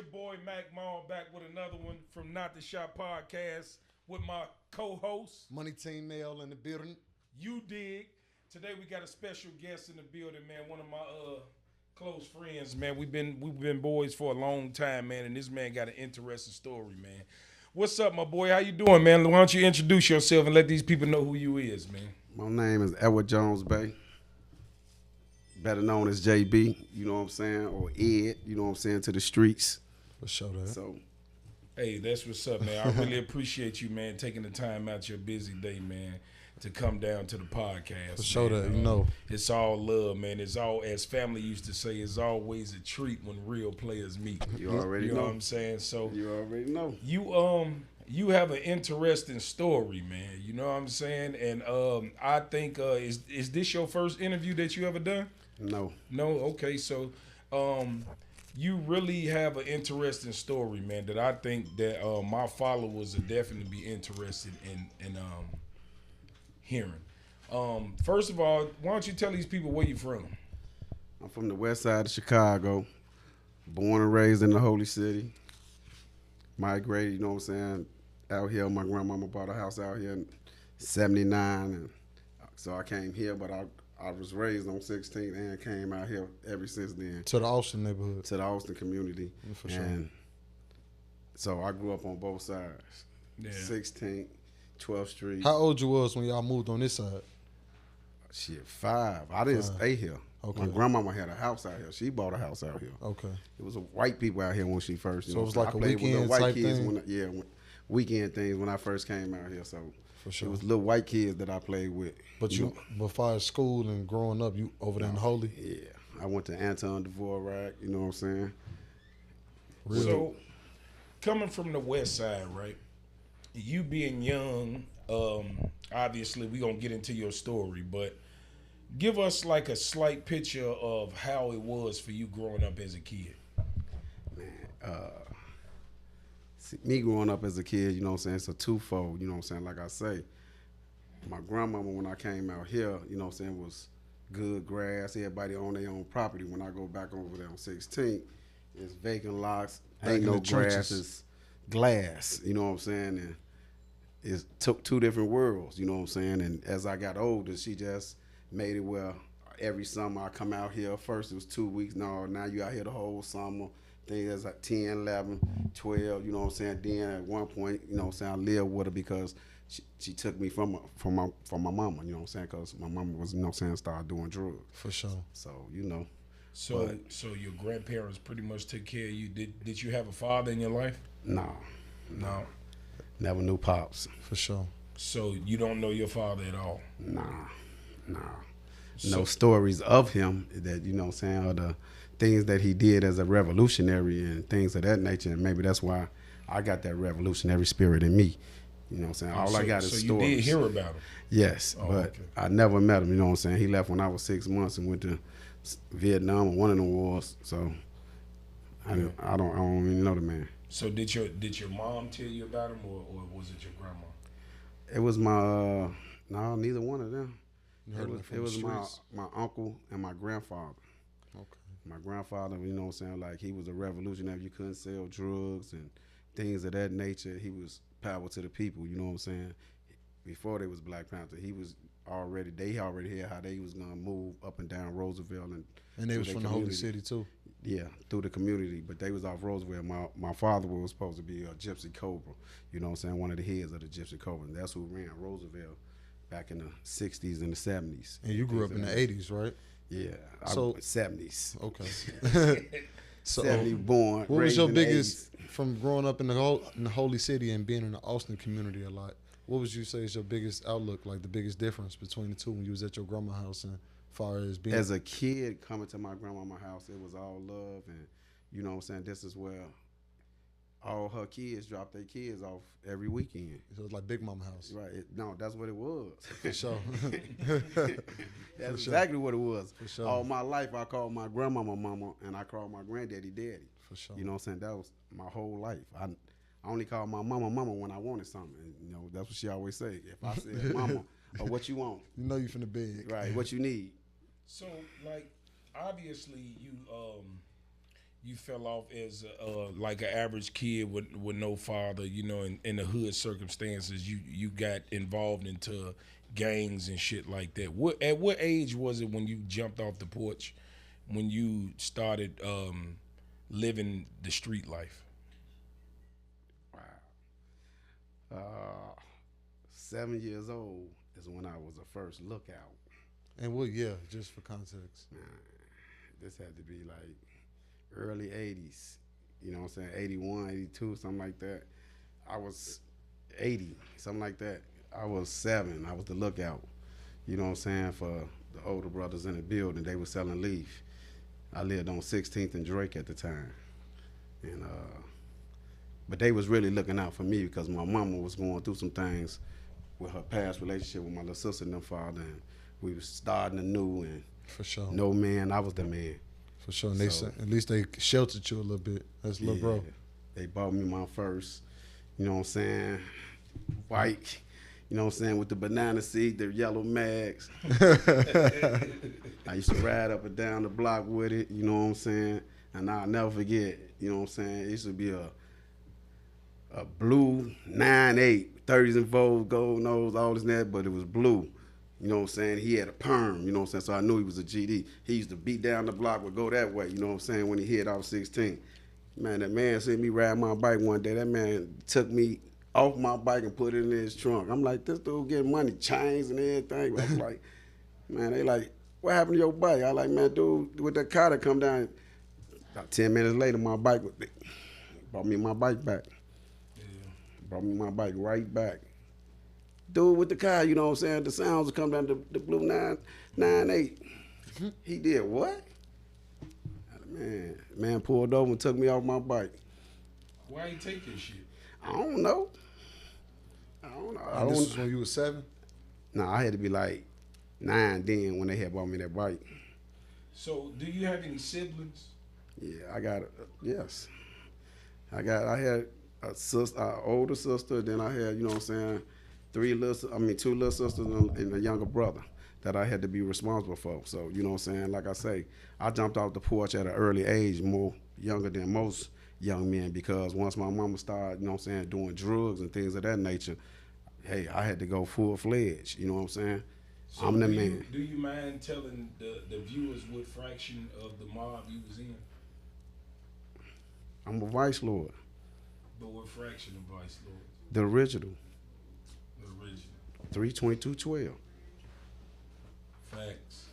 your boy Mac Mall back with another one from Not the Shop Podcast with my co-host Money Team Mail in the building. You Dig. Today we got a special guest in the building, man. One of my close friends, man. We've been boys for a long time, man, and this man got an interesting story, man. What's up, my boy? How you doing, man? Why don't you introduce yourself and let these people know who you is, man? My name is Edward Jones Bay, better known as JB, you know what I'm saying, or Ed, you know what I'm saying, to the streets. For sure, that. So, hey, that's what's up, man. I really appreciate you, man, taking the time out your busy day, man, to come down to the podcast. For sure, man. that, you know. It's all love, man. It's all, as family used to say, it's always a treat when real players meet. You already know know. what I'm saying? So You already know. You have an interesting story, man. You know what I'm saying? And I think is this your first interview that you ever done? No. No? Okay, so you really have an interesting story, man, that I think that my followers will definitely be interested in hearing. First of all, why don't you tell these people where you from? I'm from the west side of Chicago, born and raised in the Holy City. Migrated, you know what I'm saying, out here. My grandmama bought a house out here in 79, and so I came here, but I was raised on 16th and came out here ever since then. To the Austin neighborhood. To the Austin community. For sure. And so I grew up on both sides. Yeah. 16th, 12th Street. How old you was when y'all moved on this side? Shit, 5. I didn't stay here. Okay. My grandmama had a house out here. She bought a house out here. Okay. It was white people out here when she first. You So know, it was like I a played with weekend little white type kids thing? Weekend things when I first came out here. So For sure. it was little white kids that I played with. But you, before school and growing up, you over there in the Holy? Yeah, I went to Anton Dvorak. You know what I'm saying? Really? So, coming from the west side, right? You being young, obviously we're going to get into your story, but give us like a slight picture of how it was for you growing up as a kid. See, me growing up as a kid, you know what I'm saying, it's a twofold, you know what I'm saying, like I say. My grandmama, when I came out here, you know what I'm saying, was good grass, everybody on their own property. When I go back over there on 16th, it's vacant lots, ain't no grass, it's glass, you know what I'm saying, and it took two different worlds, you know what I'm saying, and as I got older, she just made it where every summer I come out here. First it was 2 weeks, now you out here the whole summer. Things that's like 10, 11, 12, you know what I'm saying. Then at one point, you know what I'm saying, I lived with her because she took me from my mama, you know what I'm saying, because my mama was, you know what I'm saying, started doing drugs. For sure. So, you know. So your grandparents pretty much took care of you. Did you have a father in your life? No. No. Never knew Pops. For sure. So you don't know your father at all? Nah. So, No stories of him that, you know what I'm saying, or the things that he did as a revolutionary and things of that nature. And maybe that's why I got that revolutionary spirit in me. You know what I'm saying? All I got is stories. So you did hear about him? Yes, but okay. I never met him, you know what I'm saying? He left when I was 6 months and went to Vietnam or one of the wars. So I don't even know the man. So did your mom tell you about him or was it your grandma? It was my, no, neither one of them. It was my uncle and my grandfather. Okay. My grandfather, you know what I'm saying, like he was a revolutionary. You couldn't sell drugs and things of that nature. He was power to the people, you know what I'm saying? Before they was Black Panther, they already had how they was gonna move up and down Roosevelt and they was from the Holy City too. Yeah, through the community, but they was off Roosevelt. My father was supposed to be a Gypsy Cobra, you know what I'm saying, one of the heads of the Gypsy Cobra, and that's who ran Roosevelt back in the 60s and the 70s. And you grew up in the 80s, right? Yeah, so 70s. Okay. So 70 born. What was your biggest 80s. From growing up in the Holy City and being in the Austin community a lot? What would you say is your biggest outlook, like the biggest difference between the two when you was at your grandma's house and far as being? As a kid coming to my grandmama's house, it was all love, and you know what I'm saying. This is where all her kids dropped their kids off every weekend. So it was like Big Mama house. Right. No, that's what it was. For sure. That's exactly what it was. For sure. All my life, I called my grandmama mama, and I called my granddaddy daddy. For sure. You know what I'm saying? That was my whole life. I only called my mama when I wanted something. And, you know, that's what she always say. If I said mama, or what you want. You know you from the big. Right, what you need. So, like, obviously you fell off as like an average kid with no father, you know, in the hood circumstances, you got involved into gangs and shit like that. At what age was it when you jumped off the porch, when you started living the street life? Wow. 7 years old is when I was the first lookout. And what year, just for context? Man, this had to be like early 80s. You know what I'm saying? 81, 82, something like that. I was 80, something like that. I was 7. I was the lookout. You know what I'm saying? For the older brothers in the building, they were selling leaf. I lived on 16th and Drake at the time. And but they was really looking out for me because my mama was going through some things with her past relationship with my little sister and them father, and we was starting anew, and For sure. no man, I was the man. For sure. And they So- at least they sheltered you a little bit. That's little bro. They bought me my first, you know what I'm saying, bike, you know what I'm saying, with the banana seat, the yellow mags. I used to ride up and down the block with it, you know what I'm saying, and I'll never forget, you know what I'm saying, it used to be a blue 9.8, 30s and 40s, gold nose, all this and that, but it was blue. You know what I'm saying? He had a perm, you know what I'm saying? So I knew he was a GD. He used to beat down the block, would go that way, you know what I'm saying, when he hit off 16. Man, that man seen me ride my bike one day. That man took me off my bike and put it in his trunk. I'm like, this dude getting money, chains and everything. I was like, man, they like, what happened to your bike? I like, man, dude, with that car that come down. About 10 minutes later, my bike brought me my bike back. Brought me my bike right back. Dude with the car, you know what I'm saying? The sounds would come down to the blue 9.8. He did what? Man pulled over and took me off my bike. Why you take this shit? I don't know. And this was when you was 7? Nah, I had to be like 9 then when they had bought me that bike. So, do you have any siblings? Yeah, I got yes. I had a sister, older sister, then I had, you know what I'm saying, 2 little sisters and a younger brother that I had to be responsible for. So, you know what I'm saying, like I say, I jumped off the porch at an early age, more younger than most young men, because once my mama started, you know what I'm saying, doing drugs and things of that nature, hey, I had to go full-fledged, you know what I'm saying? So I'm the man. Do you mind telling the viewers what fraction of the mob you was in? I'm a vice lord, But what fraction of Vice Lord? the original, The original. 32212. Facts.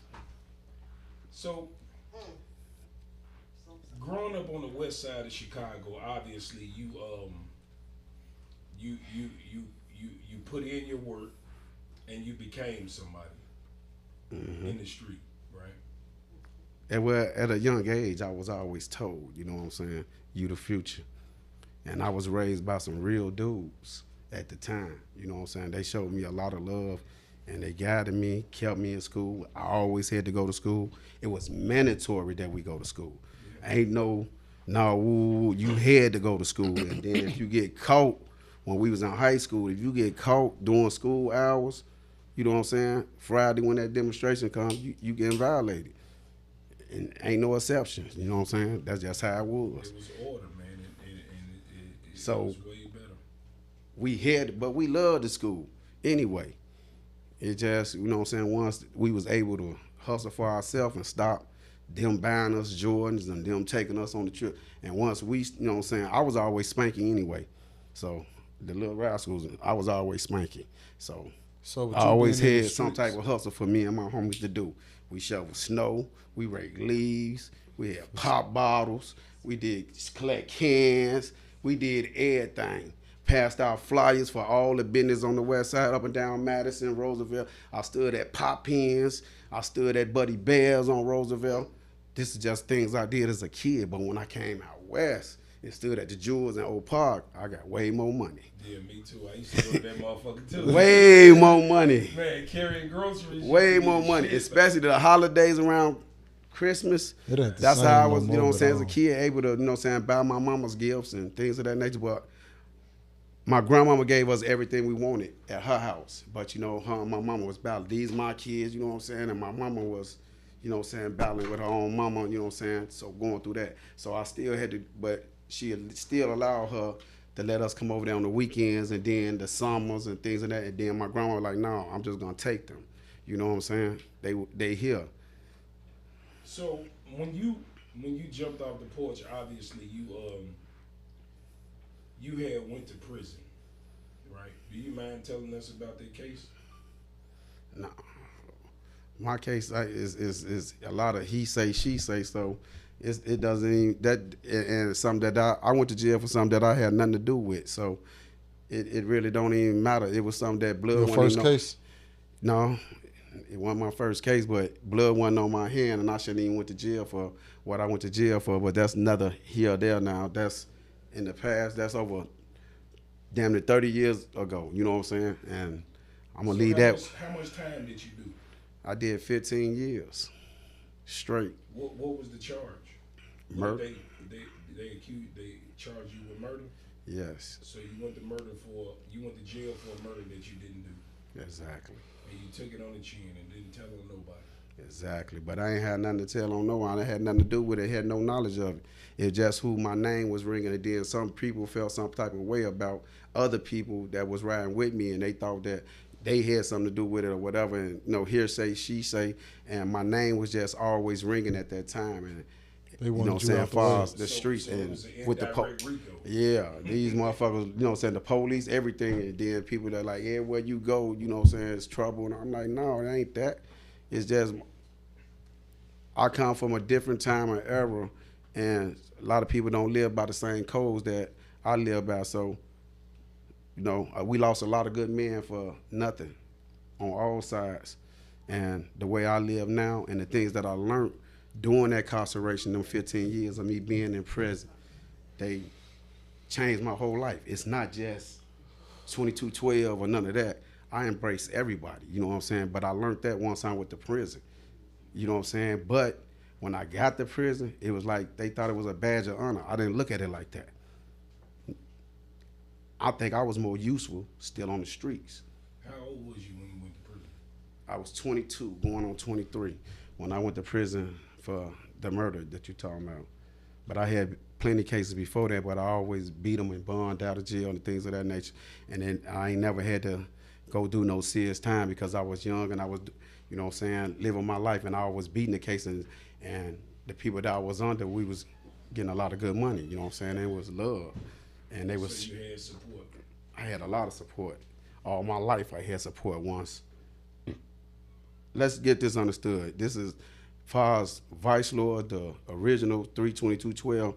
So, growing up on the west side of Chicago, obviously you put in your work and you became somebody in the street, right? And well, at a young age, I was always told, you know what I'm saying, you the future. And I was raised by some real dudes at the time, you know what I'm saying. They showed me a lot of love, and they guided me, kept me in school. I always had to go to school. It was mandatory that we go to school. Ain't no, you had to go to school. And then if you get caught, when we was in high school, if you get caught doing school hours, you know what I'm saying, Friday when that demonstration comes, you getting violated. And ain't no exceptions, you know what I'm saying? That's just how it was. It was order, man, and it So- was way better. We had, but we loved the school anyway. It just, you know what I'm saying, once we was able to hustle for ourselves and stop them buying us Jordans and them taking us on the trip. And once we, you know what I'm saying, I was always spanking anyway. So the little rascals, I was always spanking. So So I always had some type of hustle for me and my homies to do. We shoveled snow, we raked leaves, we had pop bottles, we did collect cans, we did everything. Passed out flyers for all the business on the west side, up and down Madison, Roosevelt. I stood at Pop Pins, I stood at Buddy Bears on Roosevelt. This is just things I did as a kid, but when I came out west and stood at the Jewels in Oak Park, I got way more money. Yeah, me too. I used to go to that motherfucker too. Way more money. Man, carrying groceries. Way used to be more the money, shit. especially the holidays around Christmas. It ain't the That's same how I no was, you more know what I'm at saying, as a all. kid, able to, you know what I'm saying, buy my mama's gifts and things of that nature. But my grandmama gave us everything we wanted at her house. But, you know, her and my mama was about, these my kids, you know what I'm saying, and my mama was, you know what I'm saying, battling with her own mama, you know what I'm saying, so going through that. So I still had to, but she still allowed her to let us come over there on the weekends and then the summers and things like that. And then my grandma was like, no, I'm just going to take them. You know what I'm saying? They here. So when you jumped off the porch, obviously you had went to prison, right? Do you mind telling us about that case? No. My case is a lot of he say, she say, so it doesn't even, that, and something that I went to jail for something that I had nothing to do with, so it really don't even matter. It was something that blood. Your first case? No, it wasn't my first case, but blood wasn't on my hand, and I shouldn't even went to jail for what I went to jail for, but that's neither here or there now. That's in the past. That's over damn near 30 years ago, you know what I'm saying? And I'm going to leave that. How much time did you do? I did 15 years straight. What was the charge? Murder. They charged you with murder? Yes. So you went to jail for a murder that you didn't do. Exactly. And you took it on the chin and didn't tell on nobody. Exactly. But I ain't had nothing to tell on no one. I had nothing to do with it. Had no knowledge of it. It's just who my name was ringing. And then some people felt some type of way about other people that was riding with me, and they thought that they had something to do with it or whatever. And hearsay, she say, and my name was just always ringing at that time. And they wanted you off far as the streets so and with the RICO. Yeah, these motherfuckers, the police, everything, and then people that like, yeah, where you go, it's trouble. And I'm like, no, it ain't that. It's just I come from a different time and era, and a lot of people don't live by the same codes that I live by. So, we lost a lot of good men for nothing on all sides. And the way I live now and the things that I learned during that incarceration, them 15 years of me being in prison, they changed my whole life. It's not just 2212 or none of that. I embrace everybody, you know what I'm saying? But I learned that once I went to prison, you know what I'm saying? But when I got to prison, it was like they thought it was a badge of honor. I didn't look at it like that. I think I was more useful still on the streets. How old was you when you went to prison? I was 22, going on 23, when I went to prison for the murder that you're talking about. But I had plenty of cases before that, but I always beat them and bond out of jail and things of that nature. And then I ain't never had to go do no serious time because I was young and I was, living my life, and I was beating the cases, and the people that I was under, we was getting a lot of good money, you know what I'm saying? It was love. And they was. So you had support? I had a lot of support. All my life I had support once. Let's get this understood. This is, far as Vice Lord, the original 32212,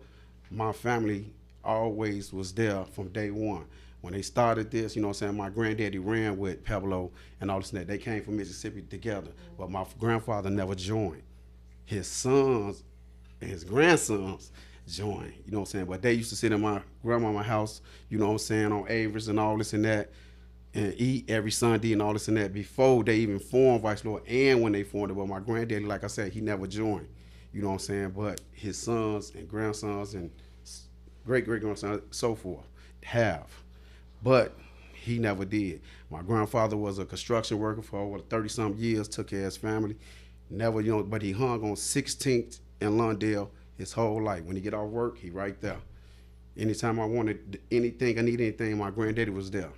my family always was there from day one. When they started this, my granddaddy ran with Pablo and all this and that. They came from Mississippi together, but my grandfather never joined. His sons and his grandsons joined, but they used to sit in my grandmama's house, on Avery's and all this and that, and eat every Sunday and all this and that before they even formed Vice Lord and when they formed it. But my granddaddy, like I said, he never joined, but his sons and grandsons and great-great-grandsons, so forth, have. But he never did. My grandfather was a construction worker for over 30-something years, took care of his family. Never, but he hung on 16th in Lawndale his whole life. When he get off work, he right there. Anytime I wanted anything, I need anything, my granddaddy was there,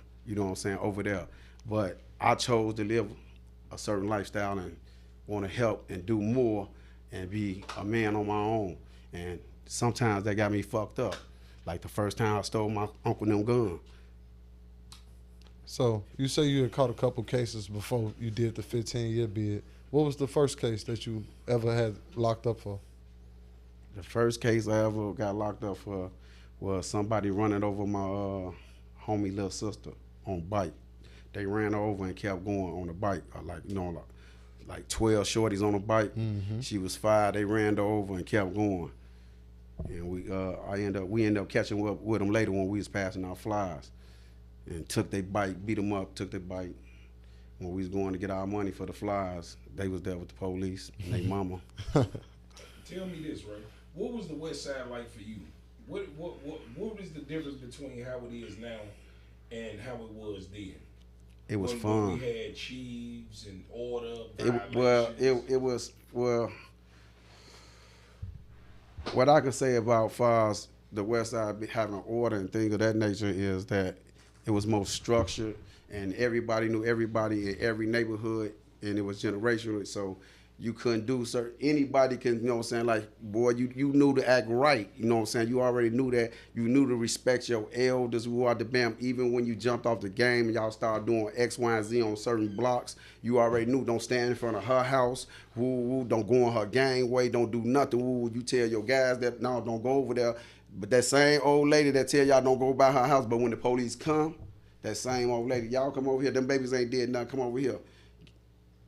over there. But I chose to live a certain lifestyle and want to help and do more and be a man on my own. And sometimes that got me fucked up. Like the first time I stole my uncle them gun. So you say you had caught a couple cases before you did the 15-year bid. What was the first case that you ever had locked up for? The first case I ever got locked up for was somebody running over my homie little sister on bike. They ran her over and kept going on the bike, like 12 shorties on a bike. Mm-hmm. She was 5. They ran her over and kept going. And we ended up catching up with them later when we was passing our flies. And took their bike, beat them up, took their bike. When we was going to get our money for the flies, they was there with the police and their mama. Tell me this, right? What was the West Side like for you? What is the difference between how it is now and how it was then? It was When fun. we had sheaves and order It was what I can say about far as the West Side having order and things of that nature is that it was more structured and everybody knew everybody in every neighborhood and it was generational. So you couldn't do certain, anybody can, you know what I'm saying, like, boy, you knew to act right, you know what I'm saying? You already knew that. You knew to respect your elders who are the bam. Even when you jumped off the game and y'all started doing X, Y, and Z on certain blocks, you already knew, don't stand in front of her house, woo, don't go on her gangway, don't do nothing, woo. You tell your guys that, no, don't go over there. But that same old lady that tell y'all don't go by her house, but when the police come, that same old lady, y'all come over here, them babies ain't did nothing, come over here.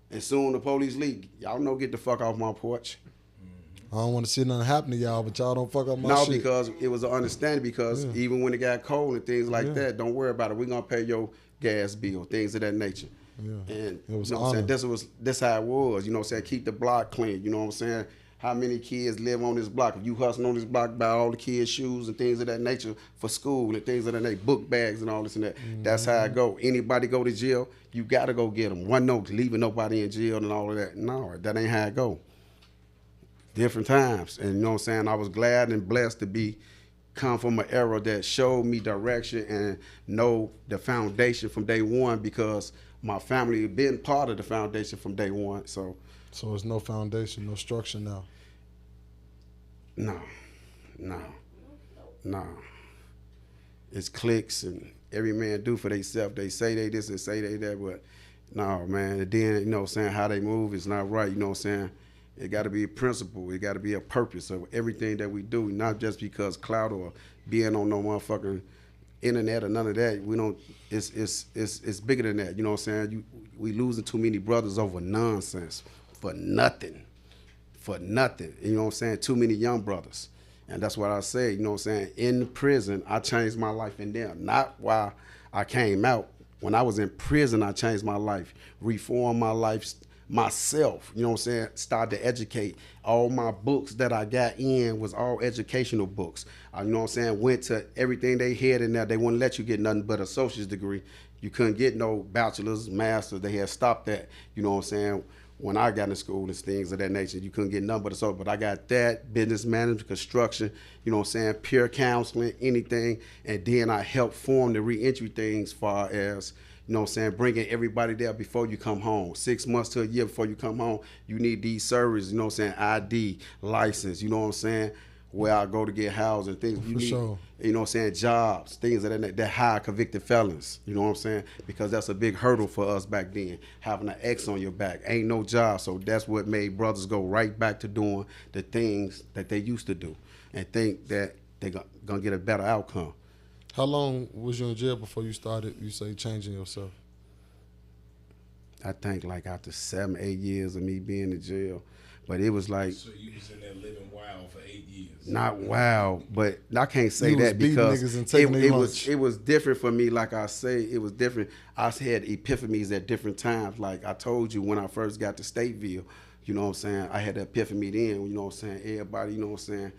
And soon the police leave. Y'all know, get the fuck off my porch. I don't want to see nothing happen to y'all, but y'all don't fuck up my No, shit. because it was an understanding, because even when it got cold and things like that, don't worry about it. We're going to pay your gas bill, things of that nature. Yeah. And It was you know what I'm honor. saying? That's how it was. You know what I'm saying? Keep the block clean. You know what I'm saying? How many kids live on this block? If you hustling on this block, buy all the kids' shoes and things of that nature for school and things of that nature, book bags and all this and that. That's how it go. Anybody go to jail, you got to go get them. One note, leaving nobody in jail and all of that. No, that ain't how it go. Different times. And you know what I'm saying? I was glad and blessed to come from an era that showed me direction and know the foundation from day one, because my family had been part of the foundation from day one. So it's no foundation, no structure now. no. It's cliques and every man do for themselves. They say they this and say they that, but no, man. And then, you know what I'm saying, how they move is not right. You know what I'm saying? It got to be a principle. It got to be a purpose of everything that we do, not just because clout or being on no motherfucking internet or none of that. We don't. It's bigger than that. You know what I'm saying? We losing too many brothers over nonsense for nothing. You know what I'm saying? Too many young brothers. And that's what I say, you know what I'm saying? In prison, I changed my life in there. Not while I came out. When I was in prison, I changed my life, reformed my life myself, you know what I'm saying? Started to educate. All my books that I got in was all educational books. You know what I'm saying? Went to everything they had in there. They wouldn't let you get nothing but a associate's degree. You couldn't get no bachelor's, master's. They had stopped that, you know what I'm saying? When I got in school and things of that nature, you couldn't get nothing but a associate. But I got that, business management, construction, you know what I'm saying, peer counseling, anything. And then I helped form the reentry things, far as, you know what I'm saying, bringing everybody there before you come home. 6 months to a year before you come home, you need these services, you know what I'm saying, ID, license, you know what I'm saying, where I go to get housed and things. You For need, sure. you know what I'm saying, jobs, things of that high convicted felons, you know what I'm saying, because that's a big hurdle for us back then, having an X on your back. Ain't no job, so that's what made brothers go right back to doing the things that they used to do and think that they're going to get a better outcome. How long was you in jail before you started, you say, changing yourself? I think like after 7, 8 years of me being in jail. But it was like, So you was in there living wild for 8 years. not wild, but I can't say You was that beating because niggas and taking their lunch. it was different for me. Like I say, it was different. I had epiphanies at different times. Like I told you, when I first got to Stateville, you know what I'm saying, I had the epiphany then, you know what I'm saying, everybody, you know what I'm saying,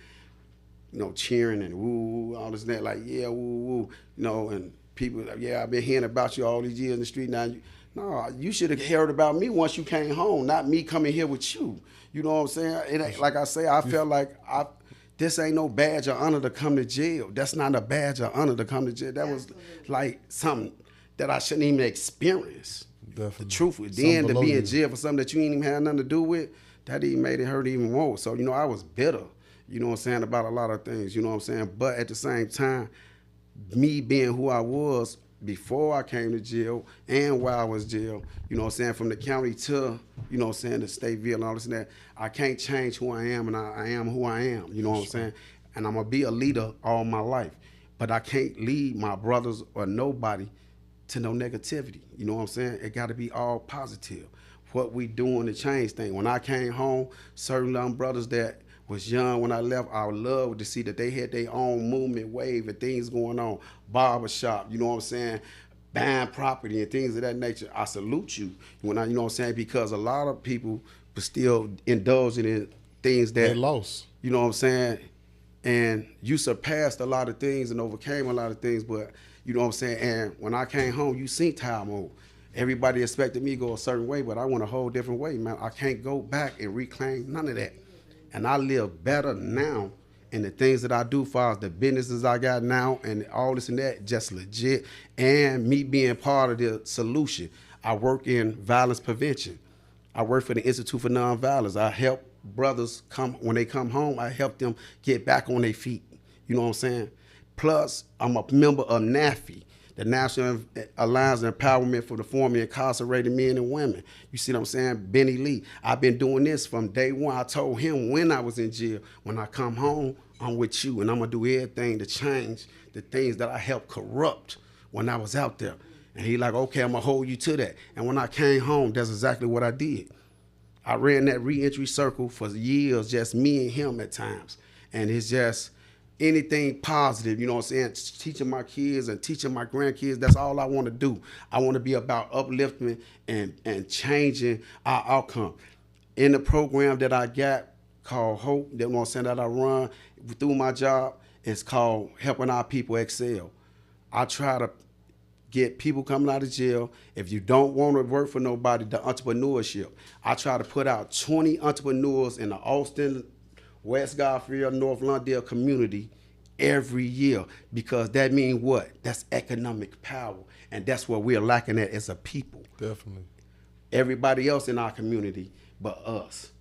you know, cheering and woo, all this and that, like, yeah, woo, woo, you know, and people, yeah, I've been hearing about you all these years in the street. Now, you should have heard about me once you came home, not me coming here with you. You know what I'm saying? It ain't, like I say, I felt like this ain't no badge of honor to come to jail. That's not a badge of honor to come to jail. That was like something that I shouldn't even experience. Definitely. The truth was, then to be in jail for something that you ain't even had nothing to do with, that even made it hurt even more. So, you know, I was bitter, you know what I'm saying, about a lot of things, you know what I'm saying? But at the same time, me being who I was before I came to jail and while I was jail, you know what I'm saying, from the county to, you know what I'm saying, the Stateville and all this and that, I can't change who I am, and I am who I am, you know what I'm saying? And I'm going to be a leader all my life. But I can't lead my brothers or nobody to no negativity, you know what I'm saying? It got to be all positive. What we doing to change things. When I came home, certain young brothers that was young when I left, I would love to see that they had their own movement, wave, and things going on. Barbershop, you know what I'm saying? Buying property and things of that nature. I salute you when you know what I'm saying? Because a lot of people were still indulging in things that They lost. You know what I'm saying? And you surpassed a lot of things and overcame a lot of things, but you know what I'm saying? And when I came home, you seen how I moved. Everybody expected me to go a certain way, but I went a whole different way, man. I can't go back and reclaim none of that. And I live better now in the things that I do, as far as the businesses I got now and all this and that, just legit. And me being part of the solution. I work in violence prevention. I work for the Institute for Nonviolence. I help brothers when they come home, I help them get back on their feet. You know what I'm saying? Plus, I'm a member of NAFI, the National Alliance of Empowerment for the Formerly Incarcerated Men and Women. You see what I'm saying? Benny Lee. I've been doing this from day one. I told him when I was in jail, when I come home, I'm with you, and I'm going to do everything to change the things that I helped corrupt when I was out there. And he like, okay, I'm going to hold you to that. And when I came home, that's exactly what I did. I ran that reentry circle for years, just me and him at times. And it's just anything positive, you know what I'm saying? Teaching my kids and teaching my grandkids, that's all I want to do. I want to be about uplifting and changing our outcome. In the program that I got called Hope, that, you know what I'm saying, that I run through my job, it's called Helping Our People Excel. I try to get people coming out of jail. If you don't want to work for nobody, the entrepreneurship. I try to put out 20 entrepreneurs in the Austin, West Garfield, North Lawndale community every year, because that means what? That's economic power. And that's what we're lacking at as a people. Definitely. Everybody else in our community but us.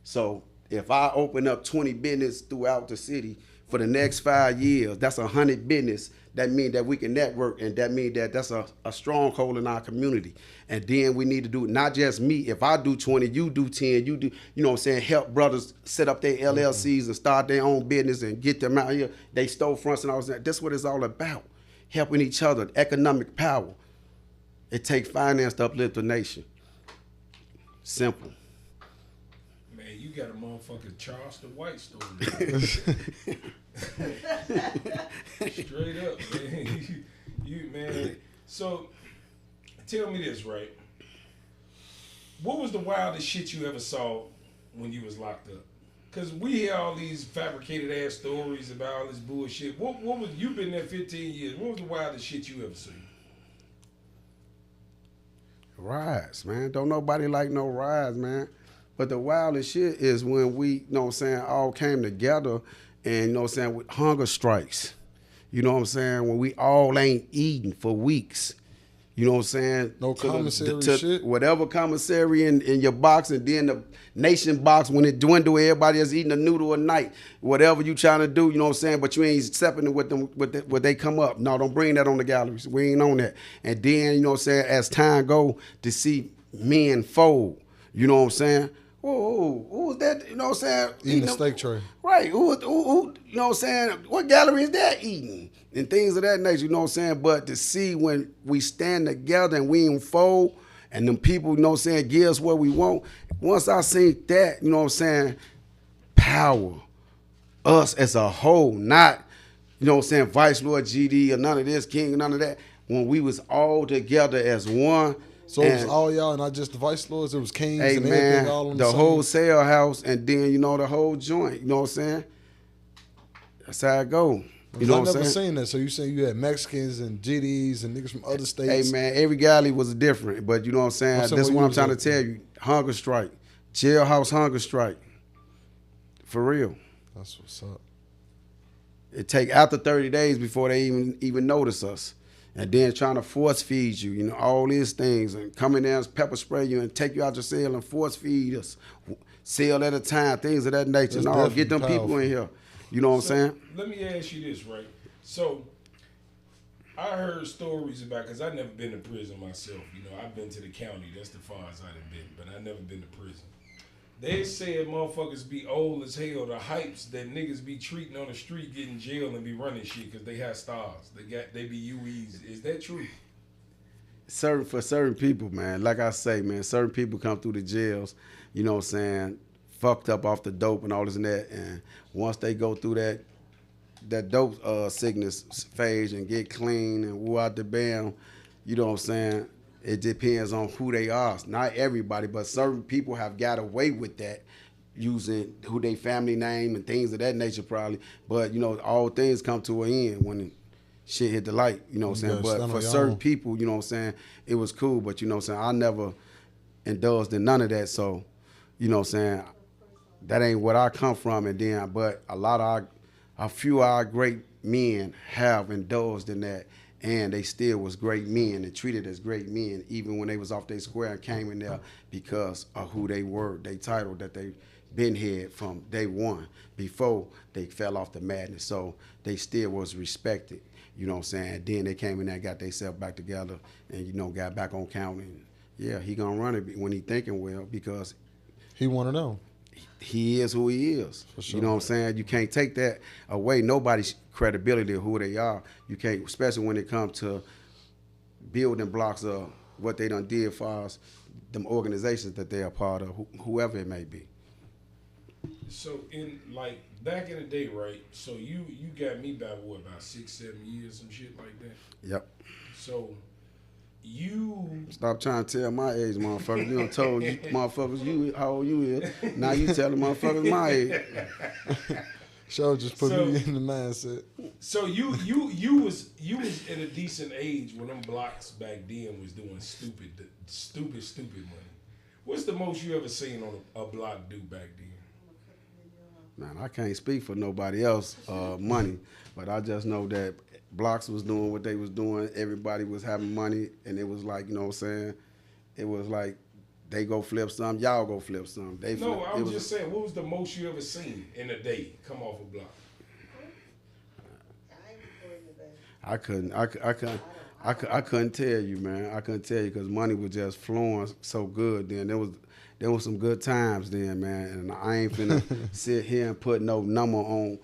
So if I open up 20 business throughout the city for the next 5 years, that's 100 business. That means that we can network, and that means that that's a stronghold in our community. And then we need to do not just me. If I do 20, you do 10, you do, you know what I'm saying, help brothers set up their LLCs and start their own business and get them out here. They storefronts and all that. That's what it's all about. Helping each other, economic power. It takes finance to uplift the nation. Simple. Man, you got a motherfucking Charleston White story. Straight up, man. You man. So tell me this, right? What was the wildest shit you ever saw when you was locked up? Cause we hear all these fabricated ass stories about all this bullshit. What was, you been there 15 years? What was the wildest shit you ever seen? Riots, man. Don't nobody like no riots, man. But the wildest shit is when we, you know what I'm saying, all came together and, you know what I'm saying, with hunger strikes. You know what I'm saying? When we all ain't eating for weeks. You know what I'm saying? No commissary shit. Whatever commissary in your box, and then the nation box, when it dwindle, everybody is eating a noodle a night. Whatever you trying to do, you know what I'm saying? But you ain't accepting it with them, what they come up. No, don't bring that on the galleries. We ain't on that. And then, you know what I'm saying, as time go, to see men fold. You know what I'm saying? Who was that? You know what I'm saying? Eating a steak tray. Right. Who, you know what I'm saying? What gallery is that eating? And things of that nature, you know what I'm saying? But to see when we stand together and we ain't fold, and them people, you know what I'm saying, give us what we want. Once I seen that, you know what I'm saying, power, us as a whole, not, you know what I'm saying, Vice Lord GD or none of this, King, none of that. When we was all together as one. So it was all y'all, not just the Vice Lords, it was Kings hey, and man, everything all on the same. whole sale house, and then, you know, the whole joint, you know what I'm saying? That's how it go. You know I what I'm never saying? seen that. So you say you had Mexicans and GDs and niggas from other states. Hey, man, every galley was different, but you know what I'm saying? That's what I'm trying to tell you. Hunger strike. Jailhouse hunger strike. For real. That's what's up. It take after 30 days before they even notice us. And then trying to force feed you, you know, all these things, and come in there and pepper spray you and take you out your cell and force feed us, cell at a time, things of that nature. No, get them people in here. You know what I'm saying? Let me ask you this, right? So I heard stories about, because I've never been to prison myself. You know, I've been to the county. That's the farthest I've been, but I've never been to prison. They said motherfuckers be old as hell. The hypes that niggas be treating on the street, get in jail and be running shit because they have stars. They be UEs. Is that true? For certain people, man. Like I say, man, certain people come through the jails, you know what I'm saying, fucked up off the dope and all this and that. And once they go through that dope sickness phase and get clean and woo out the bam, you know what I'm saying, it depends on who they are. Not everybody, but certain people have got away with that, using who they family name and things of that nature probably. But, you know, all things come to an end when shit hit the light, you know what I'm saying? But for certain people, you know what I'm saying, it was cool, but you know what I'm saying, I never indulged in none of that, so, you know what I'm saying, that ain't what I come from, and then, but a few of our great men have indulged in that, and they still was great men and treated as great men, even when they was off their square and came in there because of who they were, they title that they been had from day one before they fell off the madness. So they still was respected, you know what I'm saying? Then they came in there and got themselves back together and, you know, got back on count. And yeah, he gonna run it when he thinking well because he want to know. He is who he is. For sure. You know what I'm saying? You can't take that away. Nobody's credibility of who they are. You can't, especially when it comes to building blocks of what they done did for us, them organizations that they are part of, whoever it may be. So in like back in the day, right? So you got me by what, about 6-7 years, some shit like that. Yep. So you stop trying to tell my age, motherfucker. You done told you motherfuckers how old you is. Now you telling motherfuckers my age. Show just put me in the mindset. So you was at a decent age when them blocks back then was doing stupid money. What's the most you ever seen on a block do back then? Man, I can't speak for nobody else money, but I just know that blocks was doing what they was doing. Everybody was having money, and it was like, you know what I'm saying? It was like they go flip some, y'all go flip some. I was just saying, what was the most you ever seen in a day come off a block? I couldn't tell you, man. I couldn't tell you because money was just flowing so good then. There was some good times then, man, and I ain't finna sit here and put no number on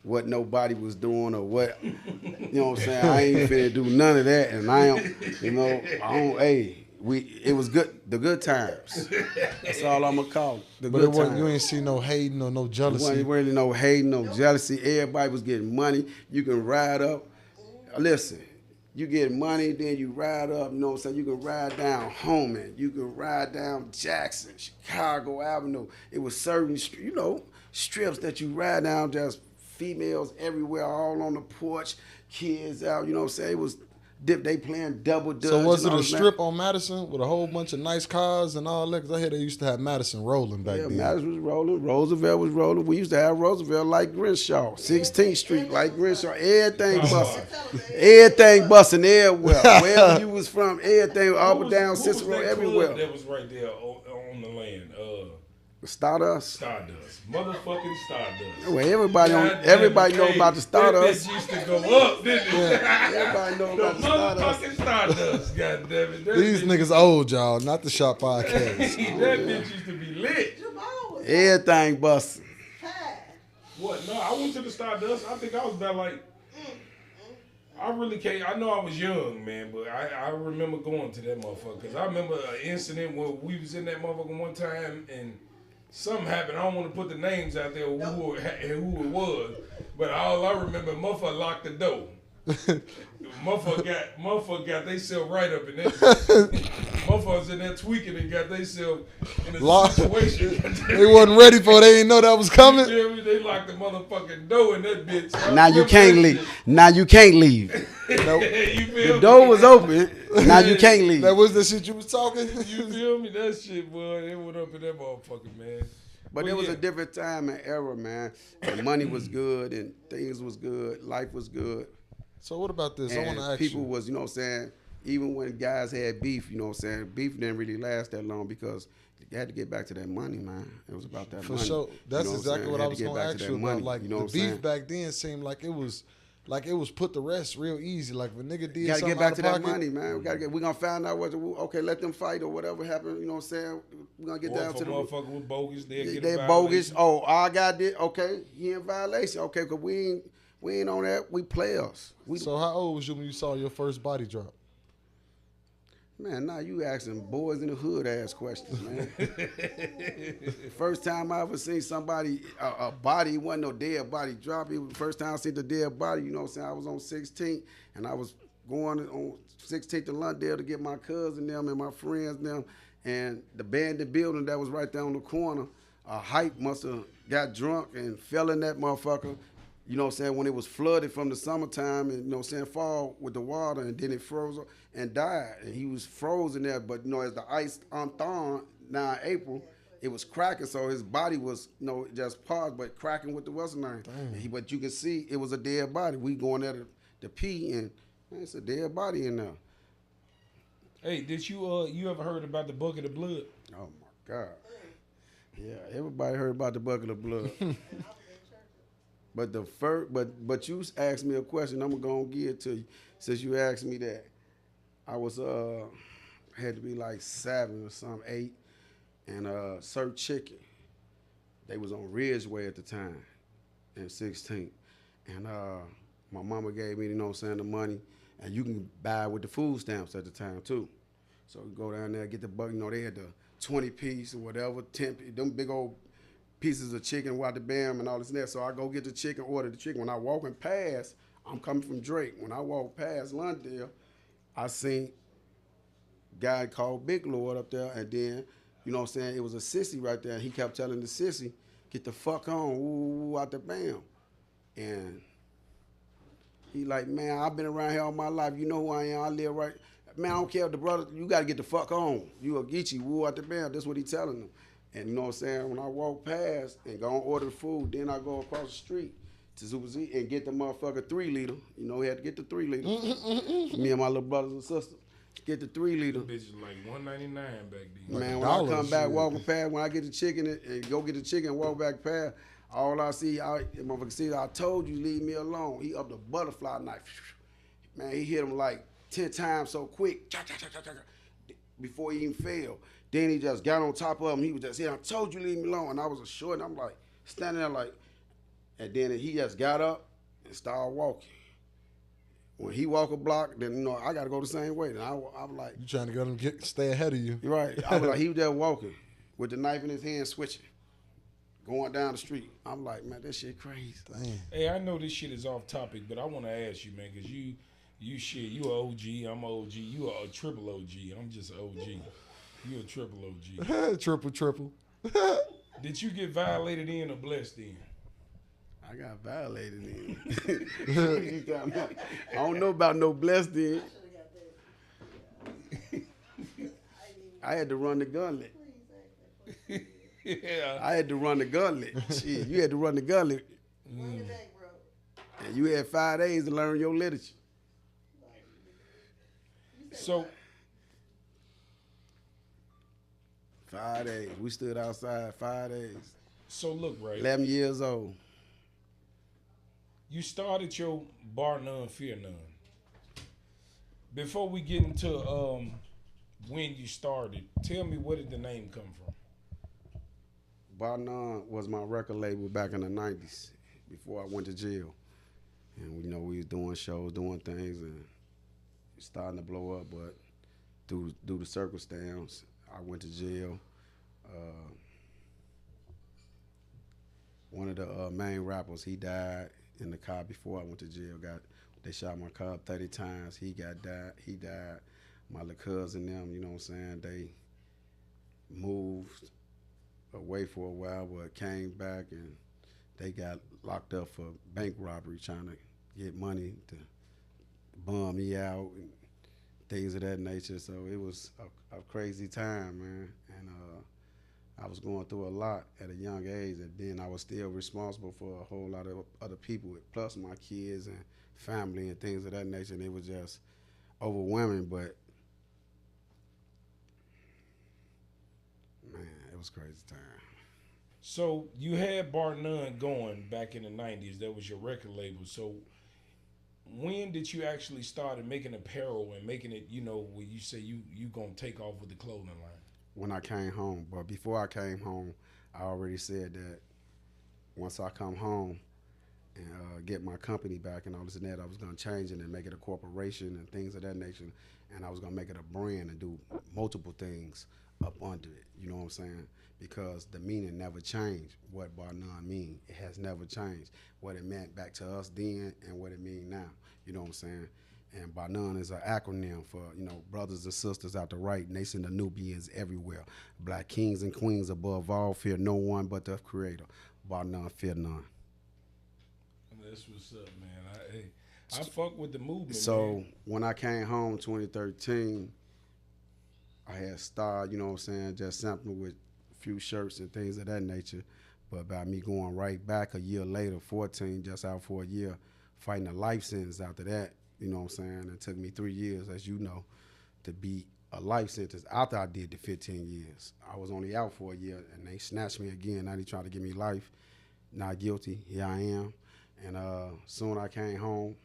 what nobody was doing or what, you know what I'm saying? I ain't finna do none of that, and it was good, the good times. That's all I'm gonna call it, good times. You ain't see no hating or no jealousy. There wasn't really no hating, no jealousy. Everybody was getting money. You can ride up. Listen. You get money, then you ride up, you know what I'm saying? You can ride down Homan. You can ride down Jackson, Chicago Avenue. It was certain, strips that you ride down, just females everywhere, all on the porch, kids out, you know what I'm saying? It was, they playing double dutch. So was it a strip on Madison with a whole bunch of nice cars and all that? Because I heard they used to have Madison rolling back then. Yeah, Madison was rolling. Roosevelt was rolling. We used to have Roosevelt like Crenshaw. 16th Street like Crenshaw. Everything busting. Everything busting everywhere. Wherever you was from, everything up and down Cicero, everywhere. That was right there on the land. Stardust. Motherfucking Stardust. Well, everybody know about the Stardust. That bitch used to go up, didn't it? Yeah. Everybody know about the Stardust. Motherfucking Stardust, goddammit. These niggas old, y'all, not the Shop Podcast. That bitch used to be lit. Everything busting. What? No, I went to the Stardust. I think I was about like, I really can't. I know I was young, man, but I remember going to that motherfucker. Because I remember an incident where we was in that motherfucker one time and something happened. I don't want to put the names out there who it was, but all I remember, motherfucker locked the door. motherfucker got theyself right up in there. Motherfuckers in there tweaking and got theyself in a situation. They wasn't ready for it. They didn't know that was coming. You feel me? They locked the motherfucking door in that bitch. Now you can't leave. Now you can't leave. Nope. You feel the door was open. Now you can't leave. That was the shit you was talking? You feel me? That shit, boy. They went up in that motherfucker, man. But it was a different time and era, man. The money was good and things was good. Life was good. So what about this? And I want to ask people you. was, you know what I'm saying, even when guys had beef, you know what I'm saying, beef didn't really last that long because you had to get back to that money, man. It was about that money. For sure. That's you know exactly what I was going to ask you about. Money, like, you know the beef back then seemed like it was put to rest real easy. Like, if a nigga did something get back to that pocket, money, man. We're going to find out okay, let them fight or whatever happened, you know what I'm saying? We're going to get down to the motherfucker was bogus. They're bogus. Oh, I got this. Okay, he in violation. Okay, because we ain't on that. We players. So how old was you when you saw your first body drop? Man, now you asking boys in the hood ass questions, man. First time I ever seen somebody, a body, it wasn't no dead body drop. It was the first time I seen the dead body, you know what I'm saying? I was on 16th, and I was going on 16th to Londale to get my cousin them and my friends them, and the abandoned building that was right there on the corner, a hype must have got drunk and fell in that motherfucker. you know what I'm saying, when it was flooded from the summertime and, you know what I'm saying, fall with the water, and then it froze and died. And he was frozen there, but, you know, as the ice unthawed now in April, it was cracking, so his body was, you know, just paused, but cracking with the western name. But you can see it was a dead body. We going there to pee, and man, it's a dead body in there. Hey, did you ever heard about the bucket of blood? Oh my God. Yeah, everybody heard about the bucket of blood. But the first, but you asked me a question. I'm gonna give it to you. Since you asked me that, I was had to be like 7 or something, 8, and Sir Chicken. They was on Ridgeway at the time, in 16th, and my mama gave me, you know what I'm saying, the money, and you can buy with the food stamps at the time too. So we go down there, get the bucket. You know, they had the 20 piece or whatever, 10 piece, them big old pieces of chicken out the bam and all this and that. So I go get the chicken, order the chicken. When I walking past, I'm coming from Drake. When I walk past Londale, I seen a guy called Big Lord up there, and then, you know what I'm saying, it was a sissy right there, and he kept telling the sissy, get the fuck on, ooh, out the bam. And he like, man, I've been around here all my life. You know who I am. I live right. Man, I don't care if the brother, you got to get the fuck on. You a Geechee, woo out the bam. That's what he telling them. And you know what I'm saying? When I walk past and go and order the food, then I go across the street to Super Z and get the motherfucker 3 liter. You know, we had to get the 3 liter. Me and my little brothers and sisters. Get the 3 liter. Bitch was like $1.99 back then. Man, when I come back walking past, when I get the chicken and go get the chicken and walk back past, all I see, motherfucker see, I told you, leave me alone. He up the butterfly knife. Man, he hit him like 10 times so quick, before he even fell. Then he just got on top of him. He was just, I told you, leave me alone. And I was short, and I'm like, standing there like, and then he just got up and started walking. When he walk a block, then, you know, I got to go the same way. Then I was like. You trying to get him stay ahead of you. Right. I was like, he was just walking with the knife in his hand, switching, going down the street. I'm like, man, that shit crazy. Damn. Hey, I know this shit is off topic, but I want to ask you, man, because you an OG, I'm an OG, you are a triple OG, I'm just an OG. You a triple OG. Triple. Did you get violated in or blessed in? I got violated in. I don't know about no blessed in. I had to run the gauntlet. Yeah. I had to run the gauntlet. Shit, you had to run the gauntlet. And you had 5 days to learn your literature. So 5 days. We stood outside 5 days. So look, right. 11 years old. You started your Barnonefearnone. Before we get into when you started, tell me, where did the name come from? Barnonefearnone was my record label back in the 90s before I went to jail. And, you know, we was doing shows, doing things, and it's starting to blow up, but due to circumstance, I went to jail. One of the main rappers, he died in the car before I went to jail. They shot my car up 30 times. He died. My little cousin, them, you know what I'm saying, they moved away for a while, but came back, and they got locked up for bank robbery, trying to get money to bum me out and things of that nature. So it was a crazy time, man. And I was going through a lot at a young age, and then I was still responsible for a whole lot of other people, plus my kids and family and things of that nature. And it was just overwhelming, but man, it was a crazy time. So you had Barnonefearnone going back in the 90s. That was your record label. So when did you actually start making apparel and making it, you know, where you say you gonna take off with the clothing line? When I came home. But before I came home, I already said that once I come home and get my company back and all this and that, I was going to change it and make it a corporation and things of that nature. And I was going to make it a brand and do multiple things up under it. You know what I'm saying? Because the meaning never changed. What Barnonefearnone mean, it has never changed. What it meant back to us then and what it mean now. You know what I'm saying? And Barnonefearnone is an acronym for, you know, brothers and sisters out the right, nation of Nubians everywhere. Black kings and queens above all, fear no one but the Creator. Barnonefearnone. That's what's up, man. I fuck with the movement, So man. when I came home 2013, I had started, you know what I'm saying, just sampling with a few shirts and things of that nature. But by me going right back a year later, 14, just out for a year, fighting a life sentence after that, you know what I'm saying? It took me 3 years, as you know, to beat a life sentence after I did the 15 years. I was only out for a year, and they snatched me again. Now they trying to give me life. Not guilty. Here I am. And soon I came home.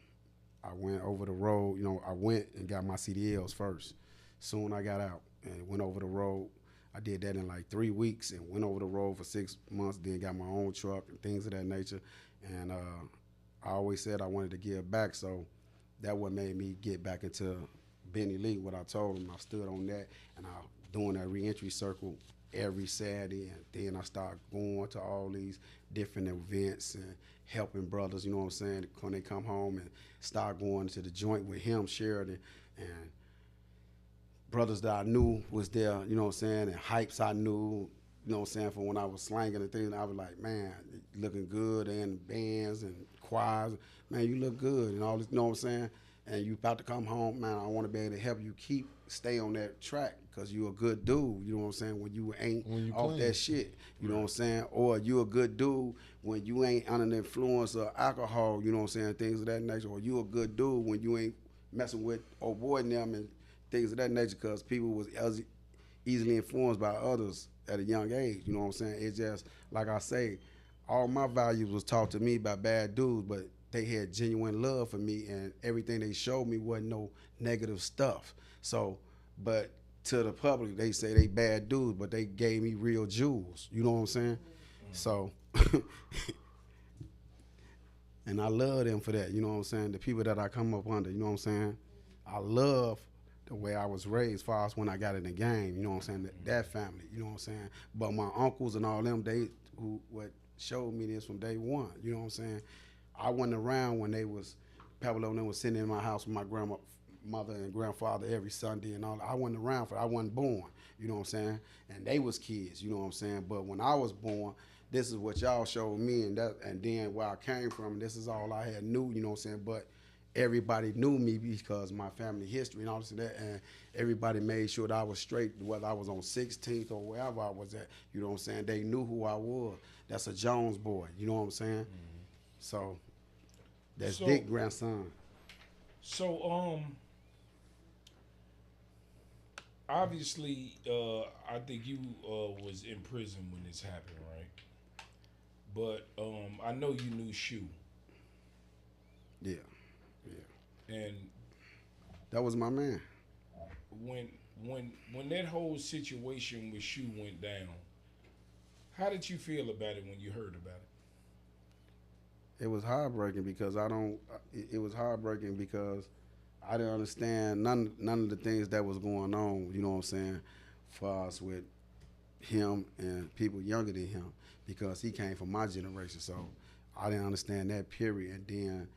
I went over the road. You know, I went and got my CDLs first. Soon I got out and went over the road. I did that in like 3 weeks and went over the road for 6 months, then got my own truck and things of that nature. And I always said I wanted to give back, so that what made me get back into Benny Lee. What I told him, I stood on that, and I doing that reentry circle every Saturday, and then I started going to all these different events and helping brothers, you know what I'm saying, when they come home, and start going to the joint with him, Sheridan, and brothers that I knew was there, you know what I'm saying, and hypes I knew, you know what I'm saying, from when I was slanging and things, I was like, man, looking good, and bands and choirs, man, you look good, and all this, you know what I'm saying, and you about to come home, man, I want to be able to help you stay on that track, because you a good dude, you know what I'm saying, when you ain't off playing that shit, you know what I'm saying, or you a good dude when you ain't under the influence of alcohol, you know what I'm saying, things of that nature, or you a good dude when you ain't messing with old boy and them and things of that nature, because people was easily influenced by others at a young age, you know what I'm saying, it's just, like I say, all my values was taught to me by bad dudes, but they had genuine love for me, and everything they showed me wasn't no negative stuff. So, but to the public, they say they bad dudes, but they gave me real jewels. You know what I'm saying? So, and I love them for that. You know what I'm saying? The people that I come up under, you know what I'm saying? I love the way I was raised, as far as when I got in the game. You know what I'm saying? That family. You know what I'm saying? But my uncles and all them, they what showed me this from day one. You know what I'm saying? I wasn't around when they was, Pablo and them was sitting in my house with my grandmother and grandfather every Sunday and all. I wasn't around for it. I wasn't born, you know what I'm saying? And they was kids, you know what I'm saying? But when I was born, this is what y'all showed me, and then where I came from, this is all I had knew, you know what I'm saying? But everybody knew me because my family history and all this and that, and everybody made sure that I was straight, whether I was on 16th or wherever I was at, you know what I'm saying? They knew who I was. That's a Jones boy, you know what I'm saying? Mm-hmm. So that's Dick grandson. So obviously I think you was in prison when this happened, right? But I know you knew Shoe. Yeah. And that was my man. When that whole situation with Shoe went down, how did you feel about it when you heard about it? It was heartbreaking because it was heartbreaking because I didn't understand none of the things that was going on, you know what I'm saying, for us with him and people younger than him, because he came from my generation. So I didn't understand that period. And then